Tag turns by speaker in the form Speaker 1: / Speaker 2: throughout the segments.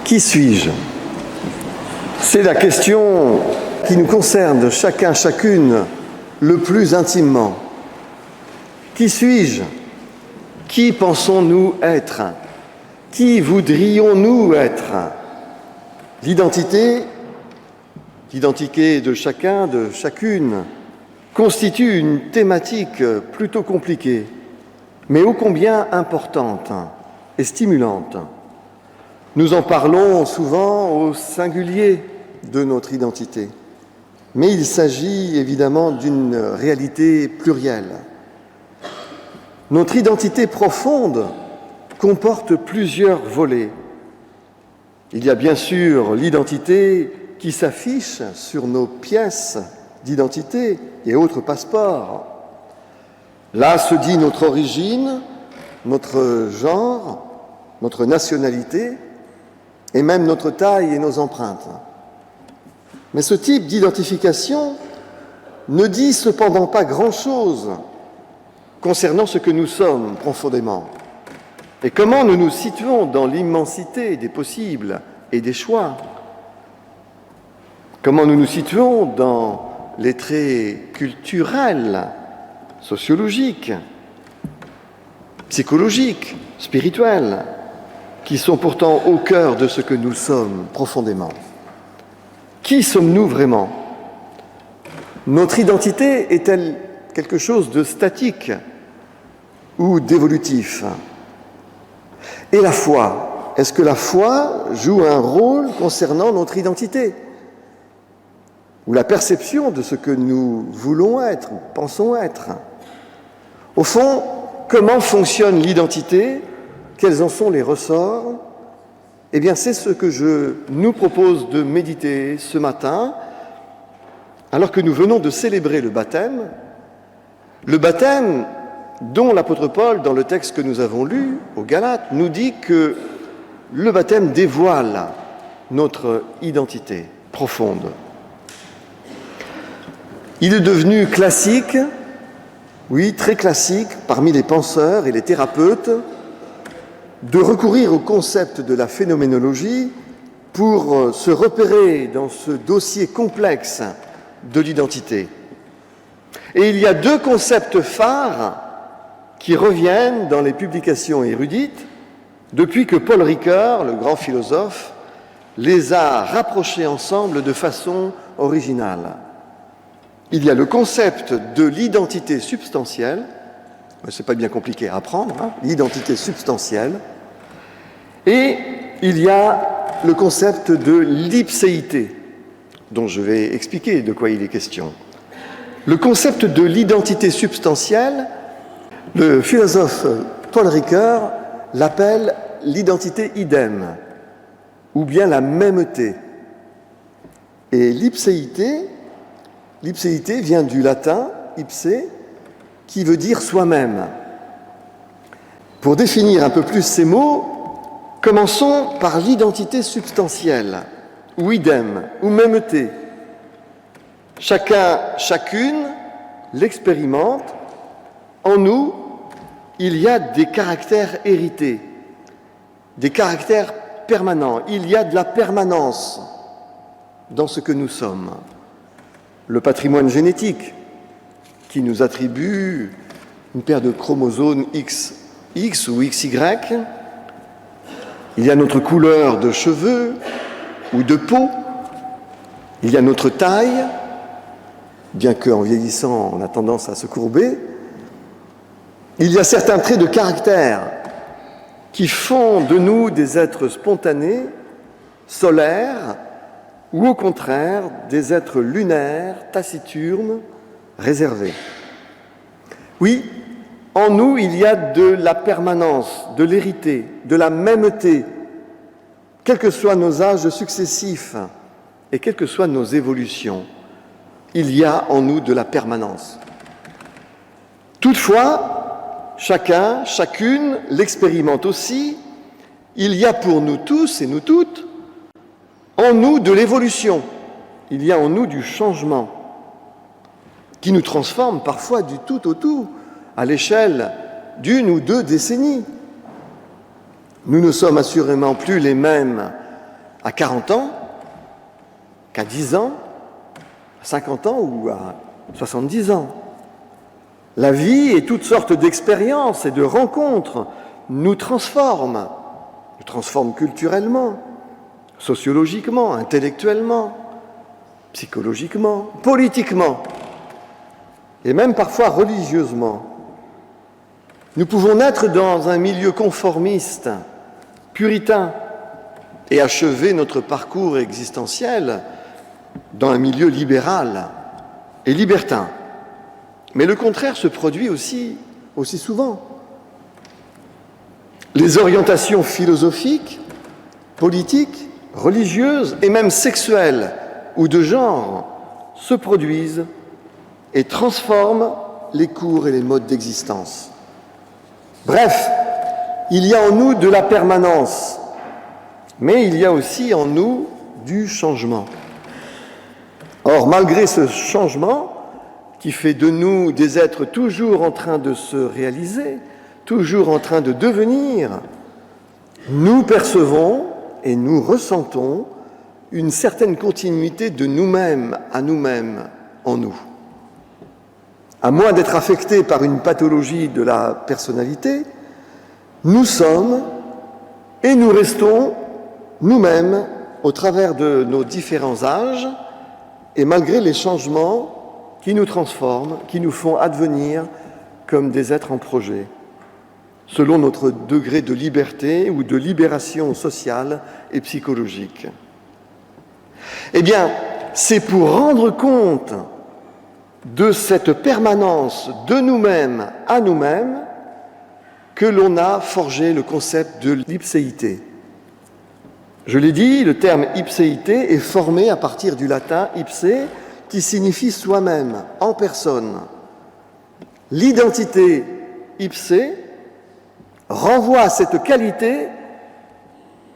Speaker 1: Qui suis-je? C'est la question qui nous concerne chacun, chacune, le plus intimement. Qui suis-je? Qui pensons-nous être? Qui voudrions-nous être? L'identité de chacun, de chacune, constitue une thématique plutôt compliquée, mais ô combien importante et stimulante. Nous en parlons souvent au singulier de notre identité, mais il s'agit évidemment d'une réalité plurielle. Notre identité profonde comporte plusieurs volets. Il y a bien sûr l'identité qui s'affiche sur nos pièces d'identité et autres passeports. Là se dit notre origine, notre genre, notre nationalité et même notre taille et nos empreintes. Mais ce type d'identification ne dit cependant pas grand-chose concernant ce que nous sommes profondément et comment nous nous situons dans l'immensité des possibles et des choix. Comment nous nous situons dans les traits culturels, sociologiques, psychologiques, spirituels, qui sont pourtant au cœur de ce que nous sommes profondément. Qui sommes-nous vraiment? Notre identité est-elle quelque chose de statique ou d'évolutif? Et la foi, est-ce que la foi joue un rôle concernant notre identité? Ou la perception de ce que nous voulons être, pensons être? Au fond, comment fonctionne l'identité? Quels en sont les ressorts? Eh bien, c'est ce que je nous propose de méditer ce matin, alors que nous venons de célébrer le baptême dont l'apôtre Paul, dans le texte que nous avons lu aux Galates, nous dit que le baptême dévoile notre identité profonde. Il est devenu classique, oui, très classique, parmi les penseurs et les thérapeutes, de recourir au concept de la phénoménologie pour se repérer dans ce dossier complexe de l'identité. Et il y a deux concepts phares qui reviennent dans les publications érudites depuis que Paul Ricoeur, le grand philosophe, les a rapprochés ensemble de façon originale. Il y a le concept de l'identité substantielle, c'est pas bien compliqué à apprendre, l'identité substantielle, et il y a le concept de l'ipséité, dont je vais expliquer de quoi il est question. Le concept de l'identité substantielle, le philosophe Paul Ricoeur l'appelle l'identité idem, ou bien la mêmeté. Et l'ipséité vient du latin ipse, qui veut dire soi-même. Pour définir un peu plus ces mots, commençons par l'identité substantielle, ou idem, ou mêmeté. Chacun, chacune l'expérimente. En nous, il y a des caractères hérités, des caractères permanents. Il y a de la permanence dans ce que nous sommes. Le patrimoine génétique qui nous attribue une paire de chromosomes XX ou XY. Il y a notre couleur de cheveux ou de peau. Il y a notre taille, bien qu'en vieillissant, on a tendance à se courber. Il y a certains traits de caractère qui font de nous des êtres spontanés, solaires, ou au contraire des êtres lunaires, taciturnes, réservés. Oui, en nous, il y a de la permanence, de l'hérité, de la mêmeté, quels que soient nos âges successifs et quelles que soient nos évolutions. Il y a en nous de la permanence. Toutefois, chacun, chacune l'expérimente aussi. Il y a pour nous tous et nous toutes en nous de l'évolution. Il y a en nous du changement qui nous transforme parfois du tout au tout à l'échelle d'1 ou 2 décennies. Nous ne sommes assurément plus les mêmes à 40 ans qu'à 10 ans, à 50 ans ou à 70 ans. La vie et toutes sortes d'expériences et de rencontres nous transforment culturellement, sociologiquement, intellectuellement, psychologiquement, politiquement, et même parfois religieusement. Nous pouvons naître dans un milieu conformiste, puritain, et achever notre parcours existentiel dans un milieu libéral et libertin. Mais le contraire se produit aussi souvent. Les orientations philosophiques, politiques, religieuses et même sexuelles ou de genre se produisent et transforment les cours et les modes d'existence. Bref, il y a en nous de la permanence, mais il y a aussi en nous du changement. Or, malgré ce changement qui fait de nous des êtres toujours en train de se réaliser, toujours en train de devenir, nous percevons et nous ressentons une certaine continuité de nous-mêmes à nous-mêmes en nous. À moins d'être affectés par une pathologie de la personnalité, nous sommes et nous restons nous-mêmes au travers de nos différents âges et malgré les changements qui nous transforment, qui nous font advenir comme des êtres en projet, selon notre degré de liberté ou de libération sociale et psychologique. Eh bien, c'est pour rendre compte de cette permanence de nous-mêmes à nous-mêmes que l'on a forgé le concept de l'ipséité. Je l'ai dit, le terme ipséité est formé à partir du latin ipse, qui signifie soi-même, en personne. L'identité ipse renvoie à cette qualité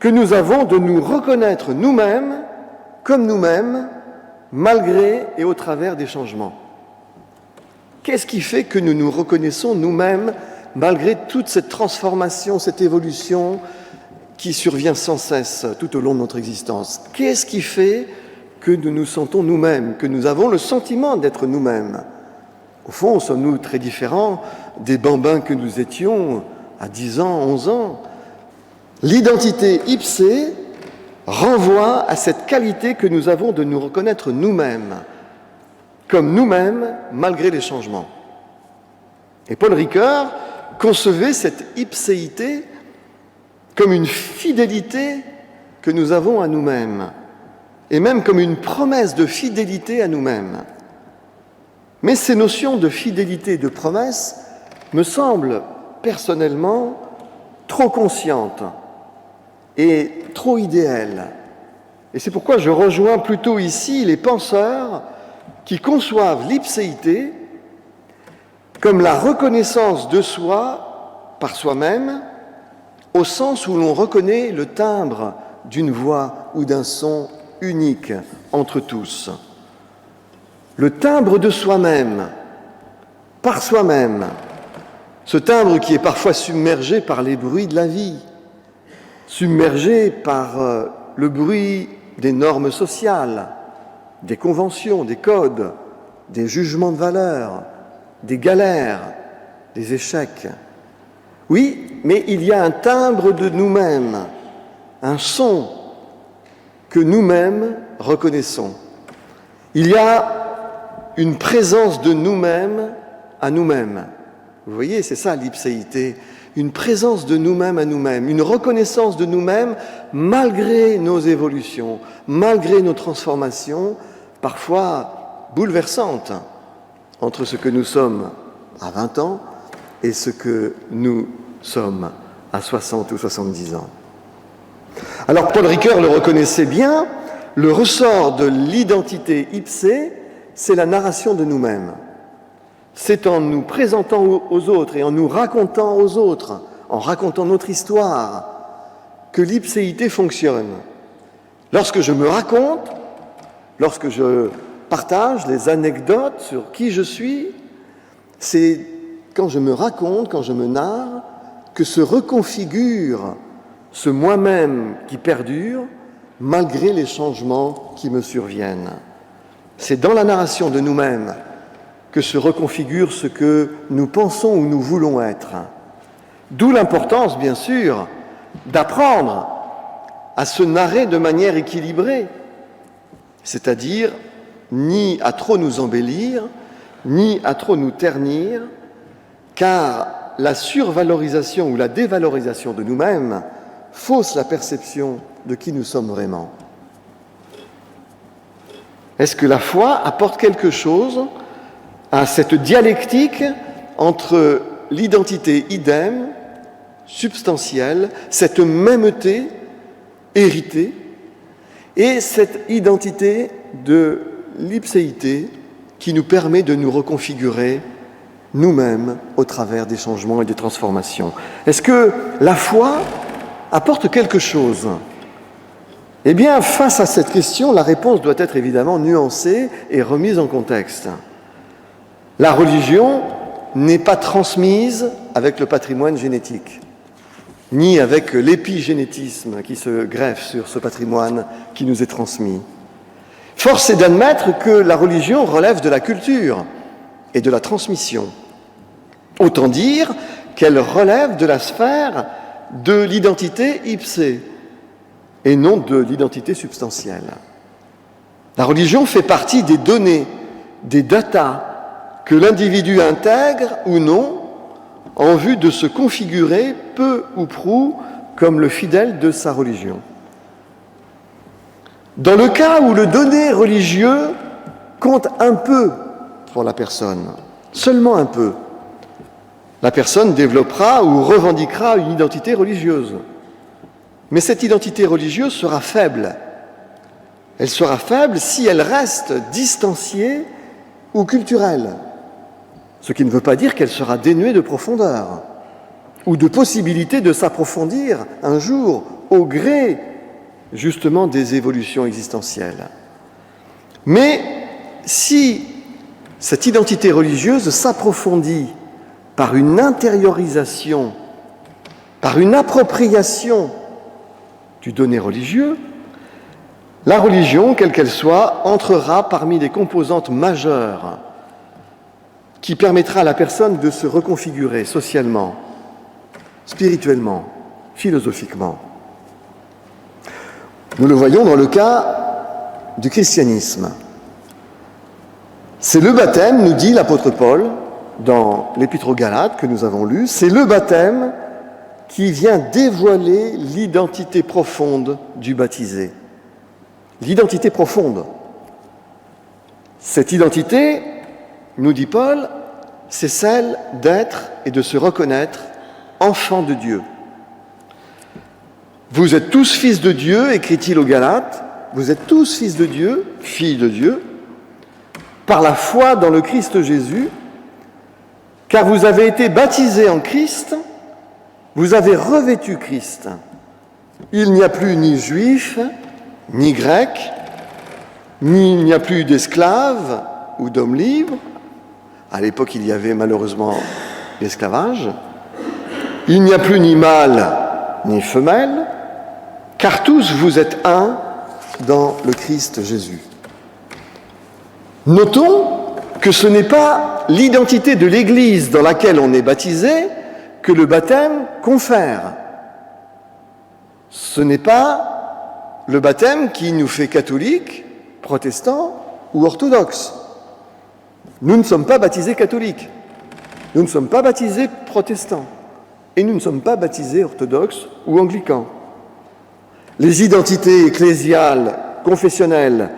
Speaker 1: que nous avons de nous reconnaître nous-mêmes comme nous-mêmes, malgré et au travers des changements. Qu'est-ce qui fait que nous nous reconnaissons nous-mêmes malgré toute cette transformation, cette évolution qui survient sans cesse tout au long de notre existence? Qu'est-ce qui fait que nous nous sentons nous-mêmes, que nous avons le sentiment d'être nous-mêmes? Au fond, sommes-nous très différents des bambins que nous étions à 10 ans, 11 ans? L'identité ipse renvoie à cette qualité que nous avons de nous reconnaître nous-mêmes, comme nous-mêmes, malgré les changements. Et Paul Ricoeur concevait cette ipséité comme une fidélité que nous avons à nous-mêmes, et même comme une promesse de fidélité à nous-mêmes. Mais ces notions de fidélité et de promesse me semblent personnellement trop conscientes et trop idéales. Et c'est pourquoi je rejoins plutôt ici les penseurs qui conçoivent l'ipséité comme la reconnaissance de soi par soi-même, au sens où l'on reconnaît le timbre d'une voix ou d'un son unique entre tous. Le timbre de soi-même, par soi-même, ce timbre qui est parfois submergé par les bruits de la vie, submergé par le bruit des normes sociales, des conventions, des codes, des jugements de valeur, des galères, des échecs. Oui, mais il y a un timbre de nous-mêmes, un son que nous-mêmes reconnaissons. Il y a une présence de nous-mêmes à nous-mêmes. Vous voyez, c'est ça l'ipséité, une présence de nous-mêmes à nous-mêmes, une reconnaissance de nous-mêmes malgré nos évolutions, malgré nos transformations, parfois bouleversantes, entre ce que nous sommes à 20 ans et ce que nous sommes à 60 ou 70 ans. Alors Paul Ricoeur le reconnaissait bien, le ressort de l'identité ipse, c'est la narration de nous-mêmes. C'est en nous présentant aux autres et en nous racontant aux autres, en racontant notre histoire, que l'ipséité fonctionne. Lorsque je me raconte, lorsque je partage les anecdotes sur qui je suis, c'est quand je me raconte, quand je me narre, que se reconfigure ce moi-même qui perdure, malgré les changements qui me surviennent. C'est dans la narration de nous-mêmes que se reconfigure ce que nous pensons ou nous voulons être. D'où l'importance, bien sûr, d'apprendre à se narrer de manière équilibrée, c'est-à-dire ni à trop nous embellir, ni à trop nous ternir, car la survalorisation ou la dévalorisation de nous-mêmes fausse la perception de qui nous sommes vraiment. Est-ce que la foi apporte quelque chose à cette dialectique entre l'identité idem, substantielle, cette mêmeté héritée, et cette identité de l'ipséité qui nous permet de nous reconfigurer nous-mêmes au travers des changements et des transformations? Est-ce que la foi apporte quelque chose? Eh bien, face à cette question, la réponse doit être évidemment nuancée et remise en contexte. La religion n'est pas transmise avec le patrimoine génétique, ni avec l'épigénétisme qui se greffe sur ce patrimoine qui nous est transmis. Force est d'admettre que la religion relève de la culture et de la transmission. Autant dire qu'elle relève de la sphère de l'identité ipsée et non de l'identité substantielle. La religion fait partie des données, des datas que l'individu intègre ou non en vue de se configurer peu ou prou comme le fidèle de sa religion. Dans le cas où le donné religieux compte un peu pour la personne, seulement un peu, la personne développera ou revendiquera une identité religieuse. Mais cette identité religieuse sera faible. Elle sera faible si elle reste distanciée ou culturelle. Ce qui ne veut pas dire qu'elle sera dénuée de profondeur ou de possibilité de s'approfondir un jour au gré justement des évolutions existentielles. Mais si cette identité religieuse s'approfondit par une intériorisation, par une appropriation du donné religieux, la religion, quelle qu'elle soit, entrera parmi les composantes majeures qui permettra à la personne de se reconfigurer socialement, spirituellement, philosophiquement. Nous le voyons dans le cas du christianisme. C'est le baptême, nous dit l'apôtre Paul dans l'Épître aux Galates que nous avons lu, c'est le baptême qui vient dévoiler l'identité profonde du baptisé. L'identité profonde. Cette identité, nous dit Paul, c'est celle d'être et de se reconnaître enfant de Dieu. Vous êtes tous fils de Dieu, écrit-il aux Galates, vous êtes tous fils de Dieu, filles de Dieu, par la foi dans le Christ Jésus, car vous avez été baptisés en Christ, vous avez revêtu Christ. Il n'y a plus ni juif, ni grec, il n'y a plus d'esclaves ou d'hommes libres. À l'époque, il y avait malheureusement l'esclavage. Il n'y a plus ni mâle ni femelle, car tous vous êtes un dans le Christ Jésus. Notons que ce n'est pas l'identité de l'Église dans laquelle on est baptisé que le baptême confère. Ce n'est pas le baptême qui nous fait catholiques, protestants ou orthodoxes. Nous ne sommes pas baptisés catholiques, nous ne sommes pas baptisés protestants et nous ne sommes pas baptisés orthodoxes ou anglicans. Les identités ecclésiales, confessionnelles,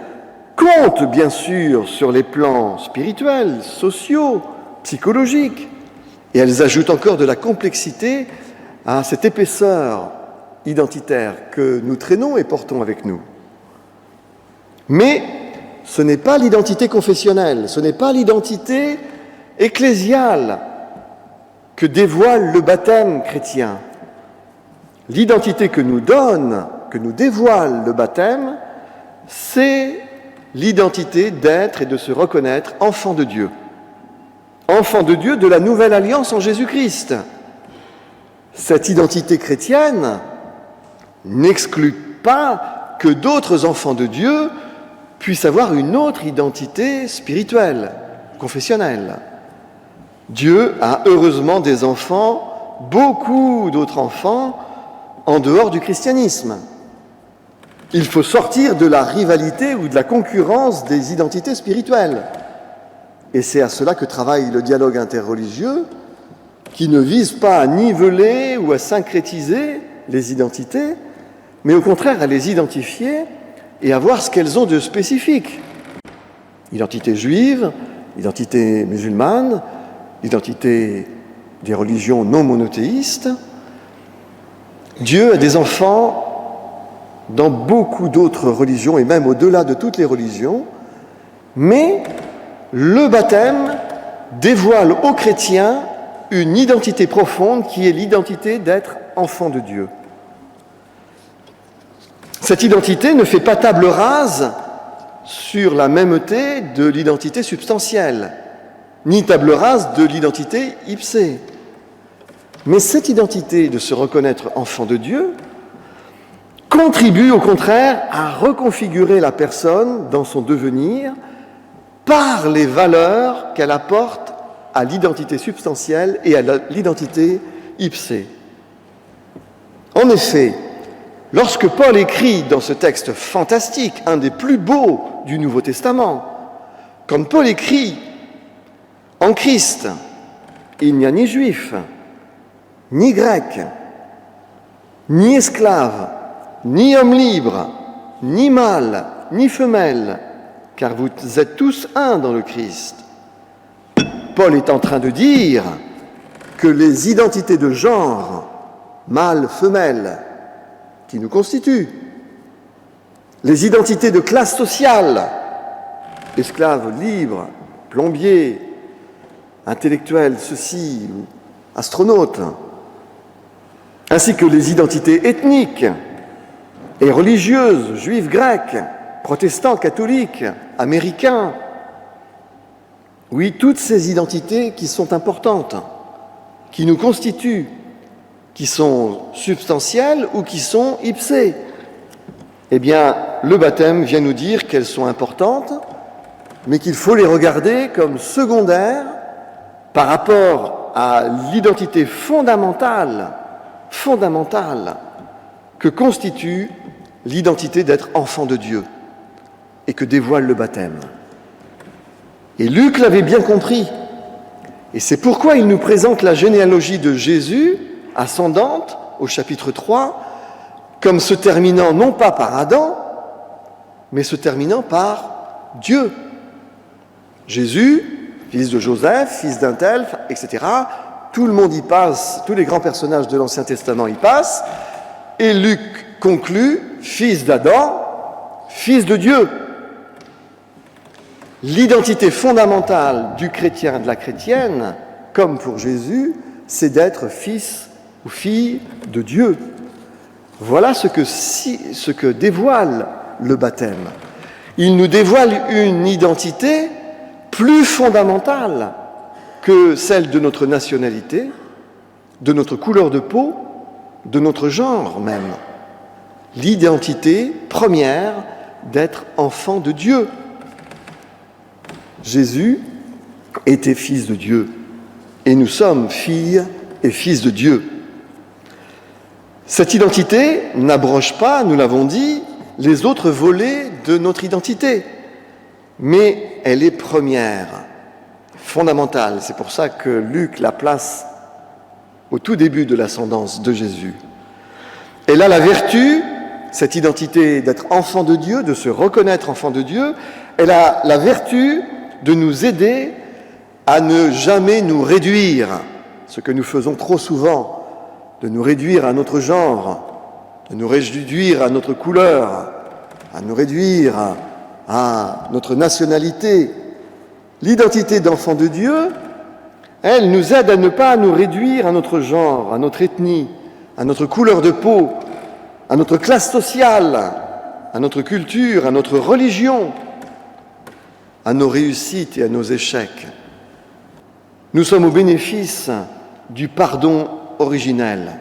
Speaker 1: comptent bien sûr sur les plans spirituels, sociaux, psychologiques, et elles ajoutent encore de la complexité à cette épaisseur identitaire que nous traînons et portons avec nous. Mais ce n'est pas l'identité confessionnelle, ce n'est pas l'identité ecclésiale que dévoile le baptême chrétien. L'identité que nous donne, que nous dévoile le baptême, c'est l'identité d'être et de se reconnaître enfant de Dieu. Enfant de Dieu de la nouvelle alliance en Jésus-Christ. Cette identité chrétienne n'exclut pas que d'autres enfants de Dieu puissent avoir une autre identité spirituelle, confessionnelle. Dieu a heureusement des enfants, beaucoup d'autres enfants, en dehors du christianisme. Il faut sortir de la rivalité ou de la concurrence des identités spirituelles. Et c'est à cela que travaille le dialogue interreligieux, qui ne vise pas à niveler ou à syncrétiser les identités, mais au contraire à les identifier et à voir ce qu'elles ont de spécifique. Identité juive, identité musulmane, identité des religions non monothéistes. Dieu a des enfants dans beaucoup d'autres religions, et même au-delà de toutes les religions, mais le baptême dévoile aux chrétiens une identité profonde qui est l'identité d'être enfant de Dieu. Cette identité ne fait pas table rase sur la mêmeté de l'identité substantielle, ni table rase de l'identité ipsée. Mais cette identité de se reconnaître enfant de Dieu contribue au contraire à reconfigurer la personne dans son devenir par les valeurs qu'elle apporte à l'identité substantielle et à l'identité ipsée. En effet, lorsque Paul écrit dans ce texte fantastique, un des plus beaux du Nouveau Testament, quand Paul écrit « En Christ, il n'y a ni juif, ni grec, ni esclave, ni homme libre, ni mâle, ni femelle, car vous êtes tous un dans le Christ. » Paul est en train de dire que les identités de genre, mâle, femelle, qui nous constituent, les identités de classe sociale, esclave, libre, plombier, intellectuel, ceci, astronaute, ainsi que les identités ethniques et religieuses, juifs, grecs, protestants, catholiques, américains. Oui, toutes ces identités qui sont importantes, qui nous constituent, qui sont substantielles ou qui sont ipsées. Eh bien, le baptême vient nous dire qu'elles sont importantes, mais qu'il faut les regarder comme secondaires par rapport à l'identité fondamentale que constitue l'identité d'être enfant de Dieu et que dévoile le baptême. Et Luc l'avait bien compris. Et c'est pourquoi il nous présente la généalogie de Jésus, ascendante, au chapitre 3, comme se terminant non pas par Adam, mais se terminant par Dieu. Jésus, fils de Joseph, fils d'un tel, etc. Tout le monde y passe, tous les grands personnages de l'Ancien Testament y passent. Et Luc conclut, fils d'Adam, fils de Dieu. L'identité fondamentale du chrétien et de la chrétienne, comme pour Jésus, c'est d'être fils ou fille de Dieu. Voilà ce que dévoile le baptême. Il nous dévoile une identité plus fondamentale que celle de notre nationalité, de notre couleur de peau, de notre genre même. L'identité première d'être enfant de Dieu. Jésus était fils de Dieu et nous sommes filles et fils de Dieu. Cette identité n'abroge pas, nous l'avons dit, les autres volets de notre identité, mais elle est première, fondamentale. C'est pour ça que Luc la place au tout début de l'ascendance de Jésus. Elle a la vertu, cette identité d'être enfant de Dieu, de se reconnaître enfant de Dieu, elle a la vertu de nous aider à ne jamais nous réduire, ce que nous faisons trop souvent, de nous réduire à notre genre, de nous réduire à notre couleur, à nous réduire à notre nationalité. L'identité d'enfant de Dieu, elle nous aide à ne pas nous réduire à notre genre, à notre ethnie, à notre couleur de peau, à notre classe sociale, à notre culture, à notre religion, à nos réussites et à nos échecs. Nous sommes au bénéfice du pardon originel.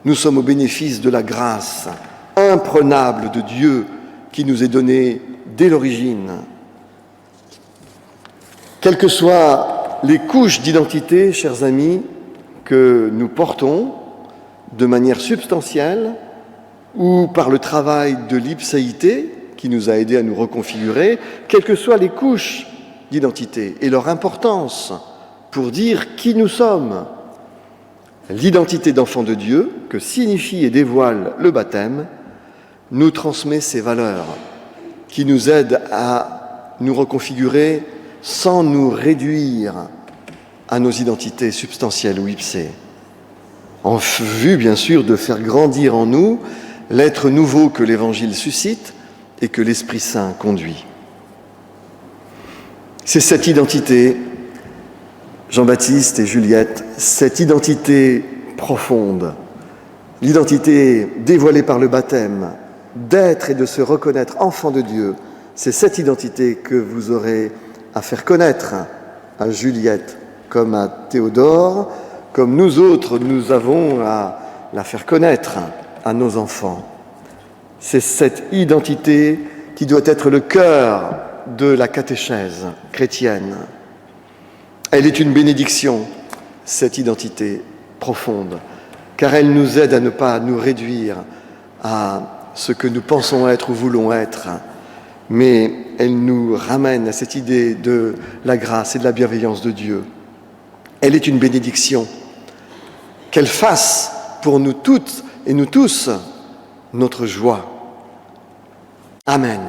Speaker 1: Nous sommes au bénéfice de la grâce imprenable de Dieu qui nous est donné dès l'origine. Quelles que soient les couches d'identité, chers amis, que nous portons de manière substantielle ou par le travail de l'ipséité qui nous a aidés à nous reconfigurer, quelles que soient les couches d'identité et leur importance pour dire qui nous sommes, l'identité d'enfant de Dieu, que signifie et dévoile le baptême, nous transmet ces valeurs qui nous aident à nous reconfigurer sans nous réduire à nos identités substantielles ou ipsées, en vue bien sûr de faire grandir en nous l'être nouveau que l'Évangile suscite et que l'Esprit Saint conduit. C'est cette identité, Jean-Baptiste et Juliette, cette identité profonde, l'identité dévoilée par le baptême, d'être et de se reconnaître enfant de Dieu, c'est cette identité que vous aurez à faire connaître à Juliette comme à Théodore, comme nous autres, nous avons à la faire connaître à nos enfants. C'est cette identité qui doit être le cœur de la catéchèse chrétienne. Elle est une bénédiction, cette identité profonde, car elle nous aide à ne pas nous réduire à ce que nous pensons être ou voulons être, mais elle nous ramène à cette idée de la grâce et de la bienveillance de Dieu. Elle est une bénédiction. Qu'elle fasse pour nous toutes et nous tous notre joie. Amen.